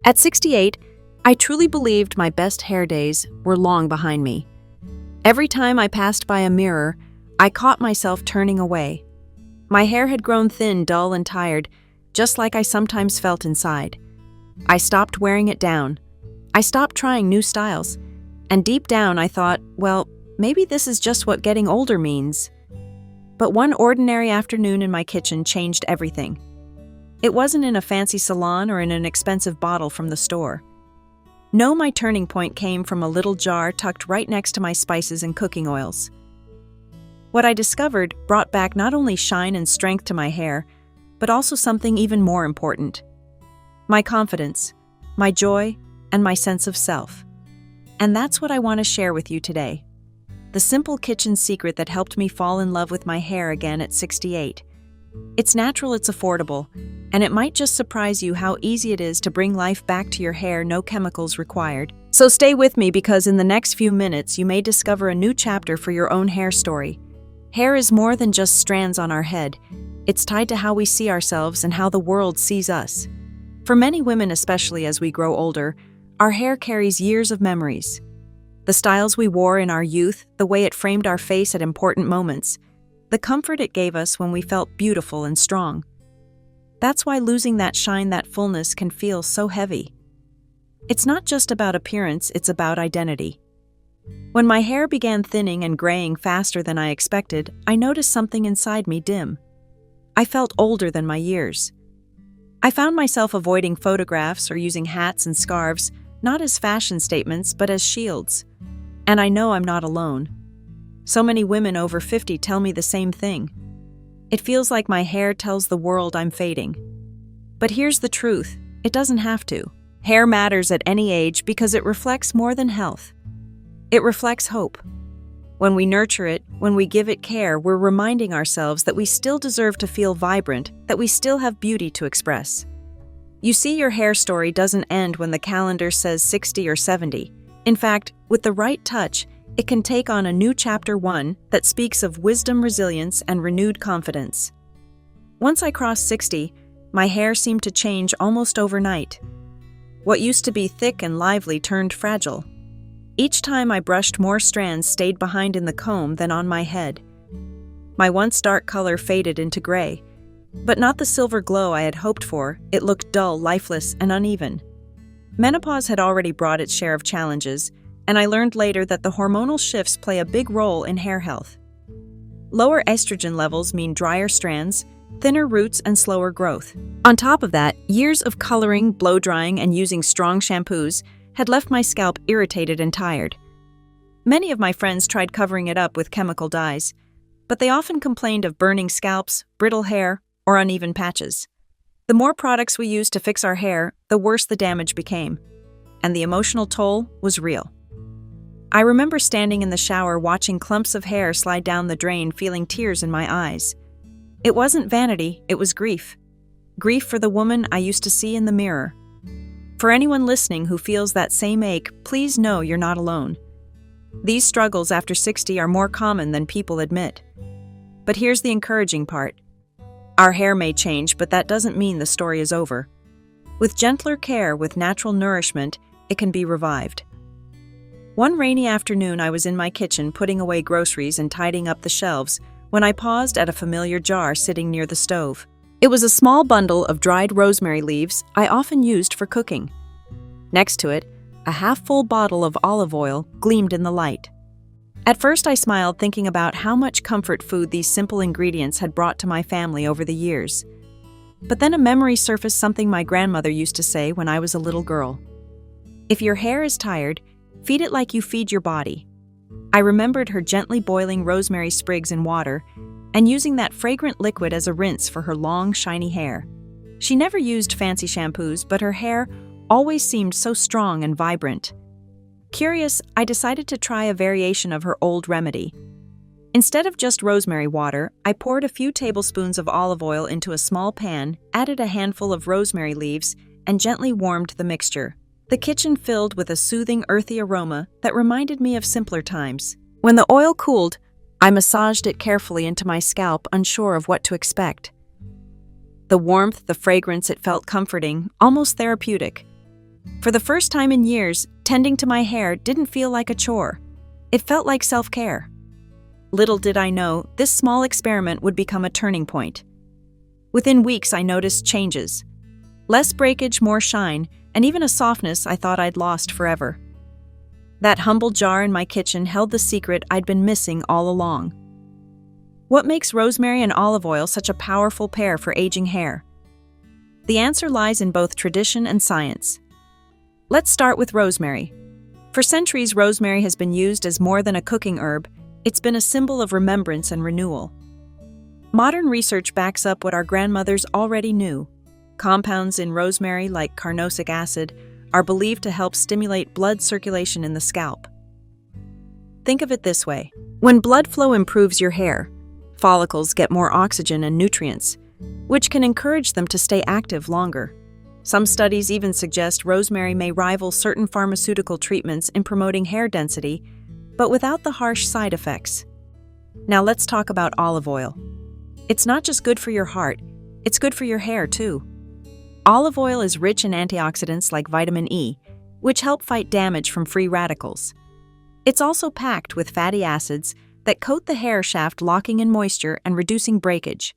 At 68, I truly believed my best hair days were long behind me. Every time I passed by a mirror, I caught myself turning away. My hair had grown thin, dull, and tired, just like I sometimes felt inside. I stopped wearing it down. I stopped trying new styles. And deep down I thought, well, maybe this is just what getting older means. But one ordinary afternoon in my kitchen changed everything. It wasn't in a fancy salon or in an expensive bottle from the store. No, my turning point came from a little jar tucked right next to my spices and cooking oils. What I discovered brought back not only shine and strength to my hair, but also something even more important: my confidence, my joy, and my sense of self. And that's what I want to share with you today. The simple kitchen secret that helped me fall in love with my hair again at 68. It's natural, it's affordable, and it might just surprise you how easy it is to bring life back to your hair, no chemicals required. So stay with me, because in the next few minutes you may discover a new chapter for your own hair story. Hair is more than just strands on our head. It's tied to how we see ourselves and how the world sees us. For many women, especially as we grow older, our hair carries years of memories. The styles we wore in our youth, the way it framed our face at important moments, the comfort it gave us when we felt beautiful and strong. That's why losing that shine, that fullness, can feel so heavy. It's not just about appearance, it's about identity. When my hair began thinning and graying faster than I expected, I noticed something inside me dim. I felt older than my years. I found myself avoiding photographs or using hats and scarves, not as fashion statements, but as shields. And I know I'm not alone. So many women over 50 tell me the same thing. It feels like my hair tells the world I'm fading. But here's the truth: it doesn't have to. Hair matters at any age because it reflects more than health. It reflects hope. When we nurture it, when we give it care, we're reminding ourselves that we still deserve to feel vibrant, that we still have beauty to express. You see, your hair story doesn't end when the calendar says 60 or 70. In fact, with the right touch, it can take on a new chapter, one that speaks of wisdom, resilience, and renewed confidence. Once I crossed 60, my hair seemed to change almost overnight. What used to be thick and lively turned fragile. Each time I brushed, more strands stayed behind in the comb than on my head. My once dark color faded into gray, but not the silver glow I had hoped for. It looked dull, lifeless, and uneven. Menopause had already brought its share of challenges, and I learned later that the hormonal shifts play a big role in hair health. Lower estrogen levels mean drier strands, thinner roots, and slower growth. On top of that, years of coloring, blow-drying, and using strong shampoos had left my scalp irritated and tired. Many of my friends tried covering it up with chemical dyes, but they often complained of burning scalps, brittle hair, or uneven patches. The more products we used to fix our hair, the worse the damage became, and the emotional toll was real. I remember standing in the shower watching clumps of hair slide down the drain, feeling tears in my eyes. It wasn't vanity, it was grief. Grief for the woman I used to see in the mirror. For anyone listening who feels that same ache, please know you're not alone. These struggles after 60 are more common than people admit. But here's the encouraging part. Our hair may change, but that doesn't mean the story is over. With gentler care, with natural nourishment, it can be revived. One rainy afternoon, I was in my kitchen putting away groceries and tidying up the shelves when I paused at a familiar jar sitting near the stove. It was a small bundle of dried rosemary leaves I often used for cooking. Next to it, a half-full bottle of olive oil gleamed in the light. At first I smiled, thinking about how much comfort food these simple ingredients had brought to my family over the years. But then a memory surfaced, something my grandmother used to say when I was a little girl. If your hair is tired, feed it like you feed your body. I remembered her gently boiling rosemary sprigs in water and using that fragrant liquid as a rinse for her long, shiny hair. She never used fancy shampoos, but her hair always seemed so strong and vibrant. Curious, I decided to try a variation of her old remedy. Instead of just rosemary water, I poured a few tablespoons of olive oil into a small pan, added a handful of rosemary leaves, and gently warmed the mixture. The kitchen filled with a soothing, earthy aroma that reminded me of simpler times. When the oil cooled, I massaged it carefully into my scalp, unsure of what to expect. The warmth, the fragrance, it felt comforting, almost therapeutic. For the first time in years, tending to my hair didn't feel like a chore. It felt like self-care. Little did I know, this small experiment would become a turning point. Within weeks, I noticed changes. Less breakage, more shine, and even a softness I thought I'd lost forever. That humble jar in my kitchen held the secret I'd been missing all along. What makes rosemary and olive oil such a powerful pair for aging hair? The answer lies in both tradition and science. Let's start with rosemary. For centuries, rosemary has been used as more than a cooking herb. It's been a symbol of remembrance and renewal. Modern research backs up what our grandmothers already knew. Compounds in rosemary, like carnosic acid, are believed to help stimulate blood circulation in the scalp. Think of it this way. When blood flow improves your hair, follicles get more oxygen and nutrients, which can encourage them to stay active longer. Some studies even suggest rosemary may rival certain pharmaceutical treatments in promoting hair density, but without the harsh side effects. Now let's talk about olive oil. It's not just good for your heart, it's good for your hair too. Olive oil is rich in antioxidants like vitamin E, which help fight damage from free radicals. It's also packed with fatty acids that coat the hair shaft, locking in moisture and reducing breakage.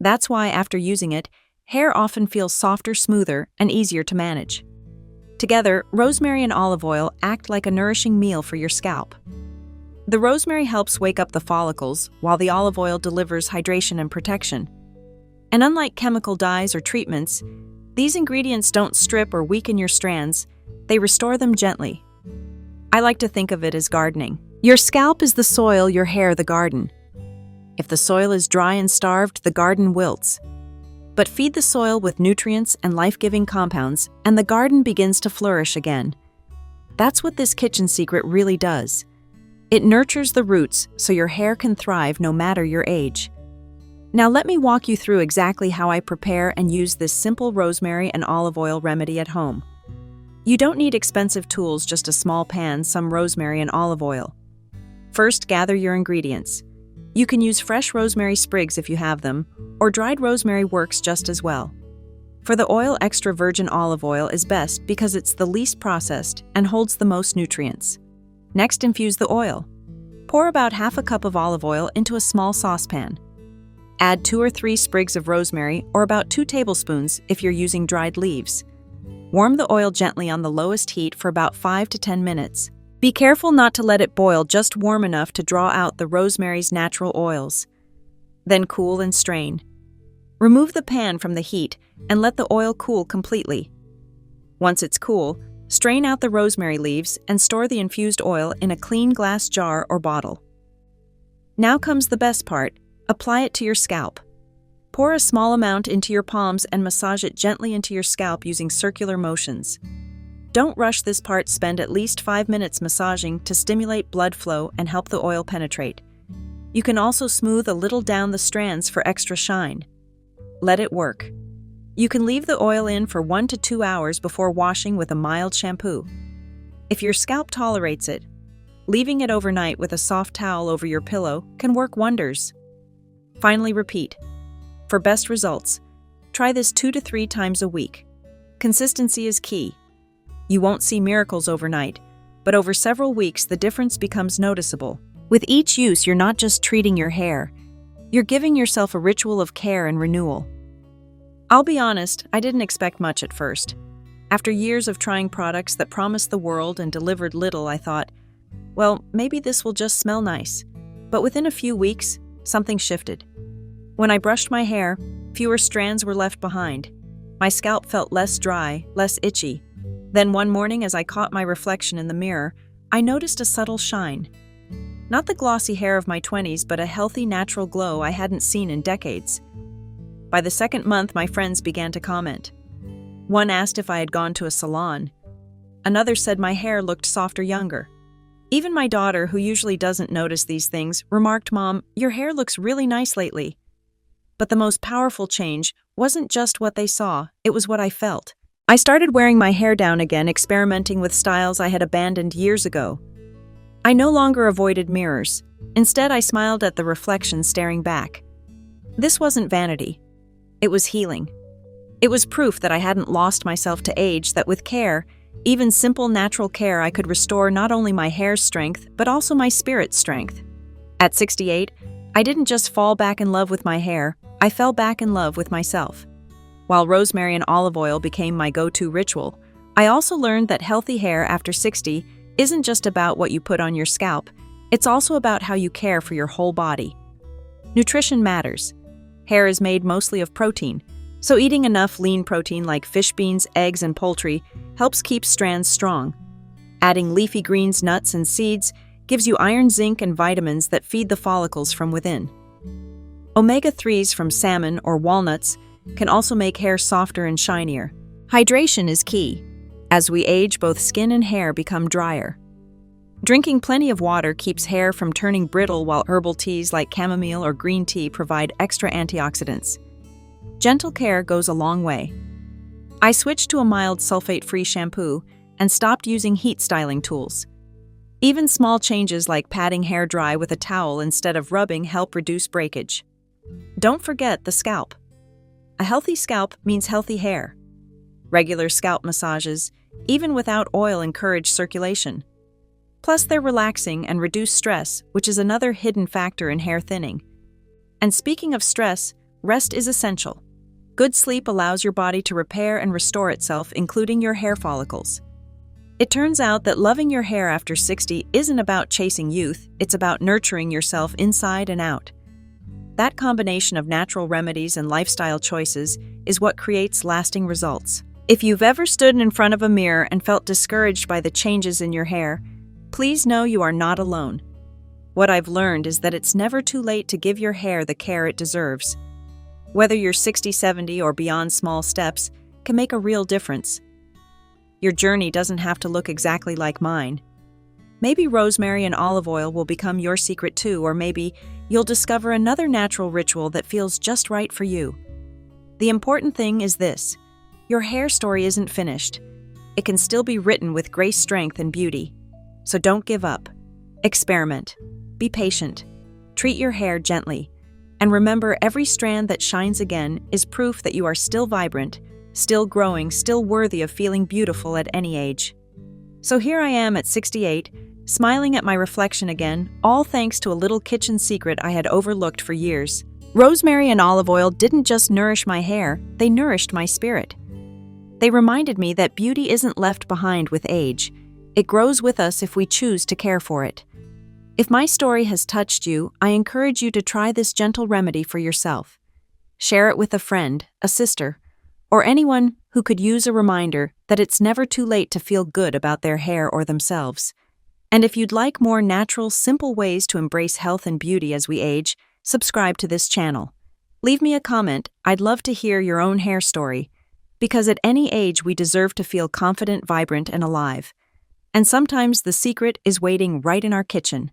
That's why after using it, hair often feels softer, smoother, and easier to manage. Together, rosemary and olive oil act like a nourishing meal for your scalp. The rosemary helps wake up the follicles, while the olive oil delivers hydration and protection. And unlike chemical dyes or treatments, these ingredients don't strip or weaken your strands, they restore them gently. I like to think of it as gardening. Your scalp is the soil, your hair the garden. If the soil is dry and starved, the garden wilts. But feed the soil with nutrients and life-giving compounds, and the garden begins to flourish again. That's what this kitchen secret really does. It nurtures the roots so your hair can thrive no matter your age. Now let me walk you through exactly how I prepare and use this simple rosemary and olive oil remedy at home. You don't need expensive tools, just a small pan, some rosemary and olive oil. First, gather your ingredients. You can use fresh rosemary sprigs if you have them, or dried rosemary works just as well. For the oil, extra virgin olive oil is best because it's the least processed and holds the most nutrients. Next, infuse the oil. Pour about half a cup of olive oil into a small saucepan. Add 2 or 3 sprigs of rosemary, or about 2 tablespoons if you're using dried leaves. Warm the oil gently on the lowest heat for about 5 to 10 minutes. Be careful not to let it boil, just warm enough to draw out the rosemary's natural oils. Then cool and strain. Remove the pan from the heat and let the oil cool completely. Once it's cool, strain out the rosemary leaves and store the infused oil in a clean glass jar or bottle. Now comes the best part. Apply it to your scalp. Pour a small amount into your palms and massage it gently into your scalp using circular motions. Don't rush this part. Spend at least 5 minutes massaging to stimulate blood flow and help the oil penetrate. You can also smooth a little down the strands for extra shine. Let it work. You can leave the oil in for 1 to 2 hours before washing with a mild shampoo. If your scalp tolerates it, leaving it overnight with a soft towel over your pillow can work wonders. Finally, repeat. For best results, try this 2 to 3 times a week. Consistency is key. You won't see miracles overnight, but over several weeks the difference becomes noticeable. With each use, you're not just treating your hair, you're giving yourself a ritual of care and renewal. I'll be honest, I didn't expect much at first. After years of trying products that promised the world and delivered little, I thought, well, maybe this will just smell nice. But within a few weeks, something shifted. When I brushed my hair, fewer strands were left behind. My scalp felt less dry, less itchy. Then one morning, as I caught my reflection in the mirror, I noticed a subtle shine. Not the glossy hair of my 20s, but a healthy, natural glow I hadn't seen in decades. By the second month, my friends began to comment. One asked if I had gone to a salon. Another said my hair looked softer, younger. Even my daughter, who usually doesn't notice these things, remarked, "Mom, your hair looks really nice lately." But the most powerful change wasn't just what they saw, it was what I felt. I started wearing my hair down again, experimenting with styles I had abandoned years ago. I no longer avoided mirrors. Instead, I smiled at the reflection staring back. This wasn't vanity. It was healing. It was proof that I hadn't lost myself to age, that with care, even simple natural care, I could restore not only my hair's strength, but also my spirit's strength. At 68, I didn't just fall back in love with my hair, I fell back in love with myself. While rosemary and olive oil became my go-to ritual, I also learned that healthy hair after 60 isn't just about what you put on your scalp, it's also about how you care for your whole body. Nutrition matters. Hair is made mostly of protein, so eating enough lean protein like fish, beans, eggs, and poultry helps keep strands strong. Adding leafy greens, nuts, and seeds gives you iron, zinc, and vitamins that feed the follicles from within. Omega-3s from salmon or walnuts can also make hair softer and shinier. Hydration is key. As we age, both skin and hair become drier. Drinking plenty of water keeps hair from turning brittle, while herbal teas like chamomile or green tea provide extra antioxidants. Gentle care goes a long way. I switched to a mild sulfate-free shampoo and stopped using heat styling tools. Even small changes like patting hair dry with a towel instead of rubbing help reduce breakage. Don't forget the scalp. A healthy scalp means healthy hair. Regular scalp massages, even without oil, encourage circulation. Plus, they're relaxing and reduce stress, which is another hidden factor in hair thinning. And speaking of stress, rest is essential. Good sleep allows your body to repair and restore itself, including your hair follicles. It turns out that loving your hair after 60 isn't about chasing youth, it's about nurturing yourself inside and out. That combination of natural remedies and lifestyle choices is what creates lasting results. If you've ever stood in front of a mirror and felt discouraged by the changes in your hair, please know you are not alone. What I've learned is that it's never too late to give your hair the care it deserves. Whether you're 60, 70, or beyond, small steps can make a real difference. Your journey doesn't have to look exactly like mine. Maybe rosemary and olive oil will become your secret too, or maybe you'll discover another natural ritual that feels just right for you. The important thing is this: your hair story isn't finished. It can still be written with grace, strength, and beauty. So don't give up. Experiment. Be patient. Treat your hair gently. And remember, every strand that shines again is proof that you are still vibrant, still growing, still worthy of feeling beautiful at any age. So here I am at 68, smiling at my reflection again, all thanks to a little kitchen secret I had overlooked for years. Rosemary and olive oil didn't just nourish my hair, they nourished my spirit. They reminded me that beauty isn't left behind with age. It grows with us if we choose to care for it. If my story has touched you, I encourage you to try this gentle remedy for yourself. Share it with a friend, a sister, or anyone who could use a reminder that it's never too late to feel good about their hair or themselves. And if you'd like more natural, simple ways to embrace health and beauty as we age, subscribe to this channel. Leave me a comment. I'd love to hear your own hair story, because at any age we deserve to feel confident, vibrant, and alive. And sometimes the secret is waiting right in our kitchen.